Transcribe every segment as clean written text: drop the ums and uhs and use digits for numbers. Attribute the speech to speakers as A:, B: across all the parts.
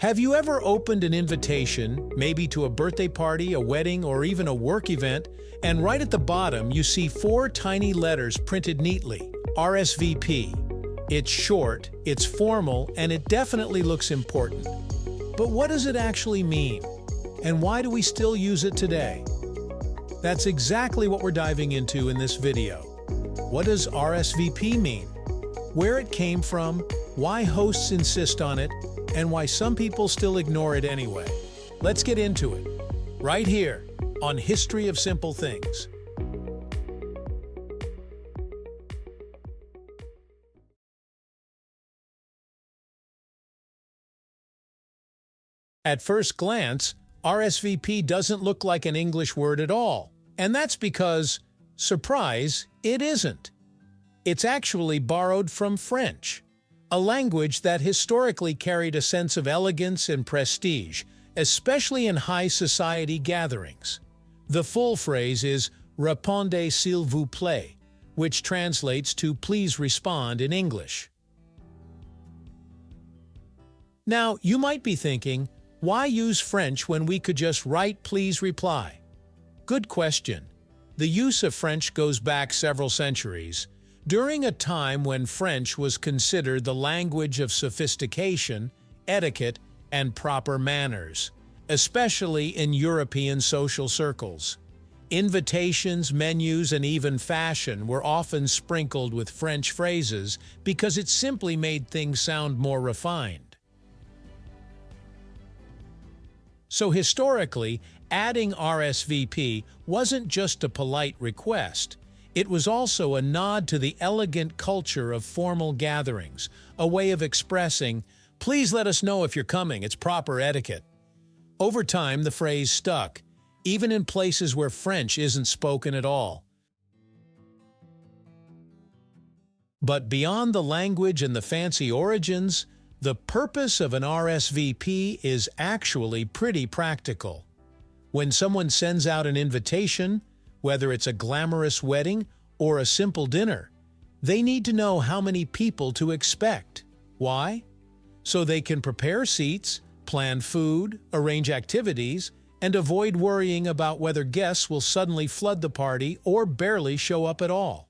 A: Have you ever opened an invitation, maybe to a birthday party, a wedding, or even a work event, and right at the bottom you see 4 tiny letters printed neatly, RSVP. It's short, it's formal, and it definitely looks important. But what does it actually mean? And why do we still use it today? That's exactly what we're diving into in this video. What does RSVP mean? Where it came from, why hosts insist on it, and why some people still ignore it anyway. Let's get into it, right here on History of Simple Things. At first glance, RSVP doesn't look like an English word at all, and that's because, surprise, it isn't. It's actually borrowed from French, a language that historically carried a sense of elegance and prestige, especially in high society gatherings. The full phrase is "Répondez s'il vous plaît," which translates to "please respond" in English. Now, you might be thinking, why use French when we could just write "please reply"? Good question. The use of French goes back several centuries, during a time when French was considered the language of sophistication, etiquette, and proper manners, especially in European social circles. Invitations, menus, and even fashion were often sprinkled with French phrases because it simply made things sound more refined. So historically, adding RSVP wasn't just a polite request. It was also a nod to the elegant culture of formal gatherings, a way of expressing, "Please let us know if you're coming, it's proper etiquette." Over time, the phrase stuck, even in places where French isn't spoken at all. But beyond the language and the fancy origins, the purpose of an RSVP is actually pretty practical. When someone sends out an invitation, whether it's a glamorous wedding or a simple dinner, they need to know how many people to expect. Why? So they can prepare seats, plan food, arrange activities, and avoid worrying about whether guests will suddenly flood the party or barely show up at all.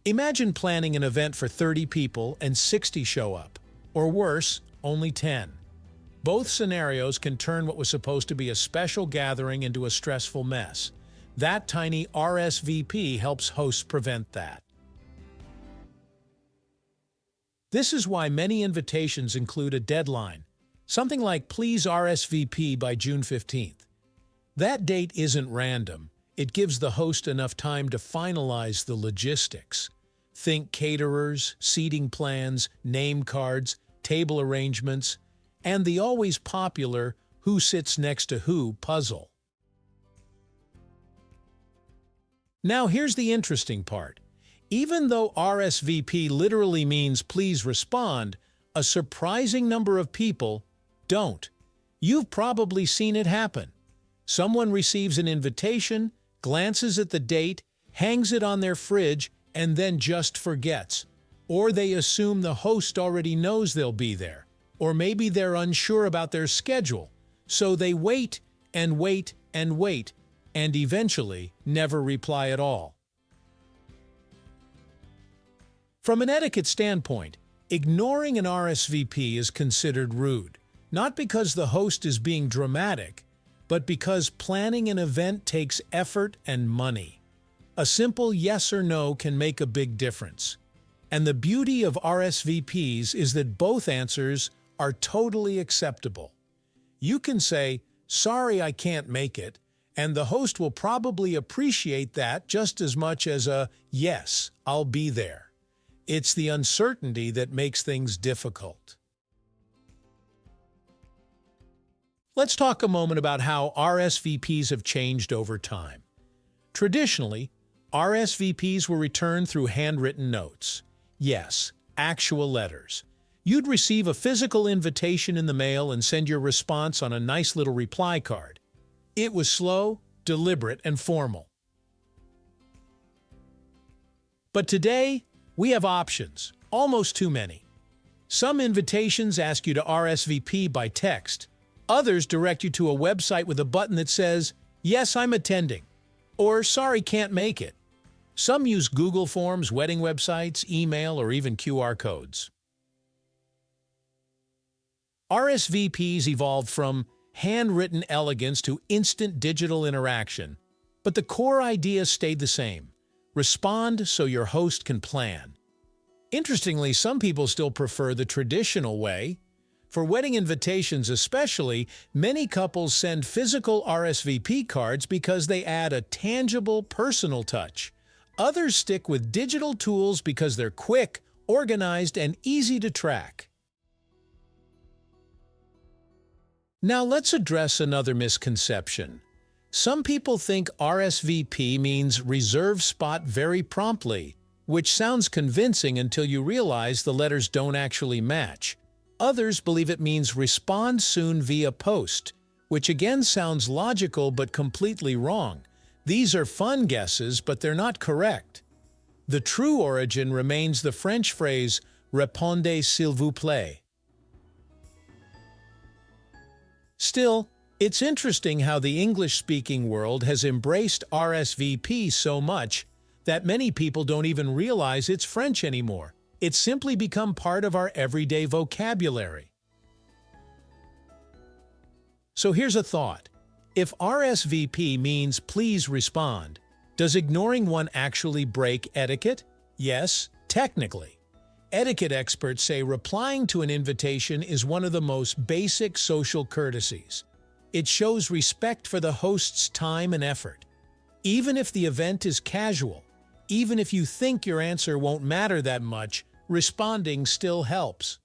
A: Imagine planning an event for 30 people and 60 show up, or worse, only 10. Both scenarios can turn what was supposed to be a special gathering into a stressful mess. That tiny RSVP helps hosts prevent that. This is why many invitations include a deadline, something like "Please RSVP by June 15th. That date isn't random. It gives the host enough time to finalize the logistics. Think caterers, seating plans, name cards, table arrangements, and the always popular "who sits next to who" puzzle. Now here's the interesting part. Even though RSVP literally means "please respond," a surprising number of people don't. You've probably seen it happen. Someone receives an invitation, glances at the date, hangs it on their fridge, and then just forgets. Or they assume the host already knows they'll be there. Or maybe they're unsure about their schedule, so they wait and wait and wait, and eventually never reply at all. From an etiquette standpoint, ignoring an RSVP is considered rude, not because the host is being dramatic, but because planning an event takes effort and money. A simple yes or no can make a big difference. And the beauty of RSVPs is that both answers are totally acceptable. You can say, "Sorry, I can't make it," and the host will probably appreciate that just as much as a "Yes, I'll be there." It's the uncertainty that makes things difficult. Let's talk a moment about how RSVPs have changed over time. Traditionally, RSVPs were returned through handwritten notes. Yes, actual letters. You'd receive a physical invitation in the mail and send your response on a nice little reply card. It was slow, deliberate, and formal. But today, we have options, almost too many. Some invitations ask you to RSVP by text. Others direct you to a website with a button that says, "Yes, I'm attending," or "Sorry, can't make it." Some use Google Forms, wedding websites, email, or even QR codes. RSVPs evolved from handwritten elegance to instant digital interaction, but the core idea stayed the same. Respond so your host can plan. Interestingly, some people still prefer the traditional way. For wedding invitations especially, many couples send physical RSVP cards because they add a tangible, personal touch. Others stick with digital tools because they're quick, organized, and easy to track. Now let's address another misconception. Some people think RSVP means reserve spot very promptly, which sounds convincing until you realize the letters don't actually match. Others believe it means respond soon via post, which again sounds logical but completely wrong. These are fun guesses, but they're not correct. The true origin remains the French phrase "Répondez s'il vous plaît." Still, it's interesting how the English-speaking world has embraced RSVP so much that many people don't even realize it's French anymore. It's simply become part of our everyday vocabulary. So here's a thought. If RSVP means please respond, does ignoring one actually break etiquette? Yes, technically. Etiquette experts say replying to an invitation is one of the most basic social courtesies. It shows respect for the host's time and effort. Even if the event is casual, even if you think your answer won't matter that much, responding still helps.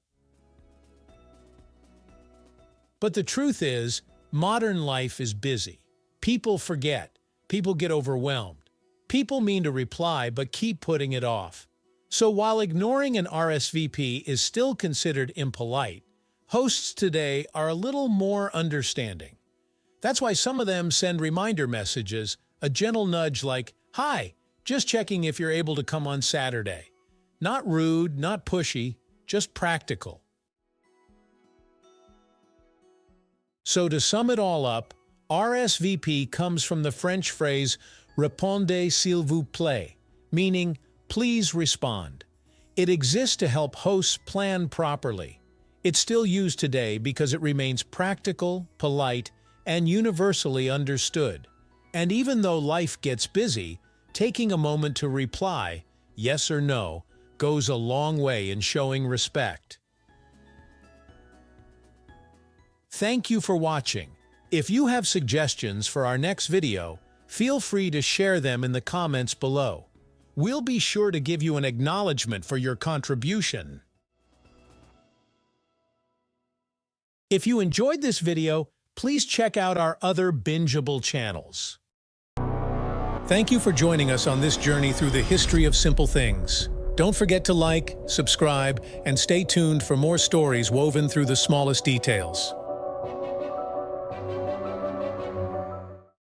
A: But the truth is, modern life is busy. People forget. People get overwhelmed. People mean to reply but keep putting it off. So while ignoring an RSVP is still considered impolite, hosts today are a little more understanding. That's why some of them send reminder messages, a gentle nudge like, "Hi, just checking if you're able to come on Saturday." Not rude, not pushy, just practical. So to sum it all up, RSVP comes from the French phrase "Répondez s'il vous plaît," meaning please respond. It exists to help hosts plan properly. It's still used today because it remains practical, polite, and universally understood. And even though life gets busy, taking a moment to reply, yes or no, goes a long way in showing respect. Thank you for watching. If you have suggestions for our next video, feel free to share them in the comments below. We'll be sure to give you an acknowledgement for your contribution. If you enjoyed this video, please check out our other bingeable channels. Thank you for joining us on this journey through the history of simple things. Don't forget to like, subscribe, and stay tuned for more stories woven through the smallest details.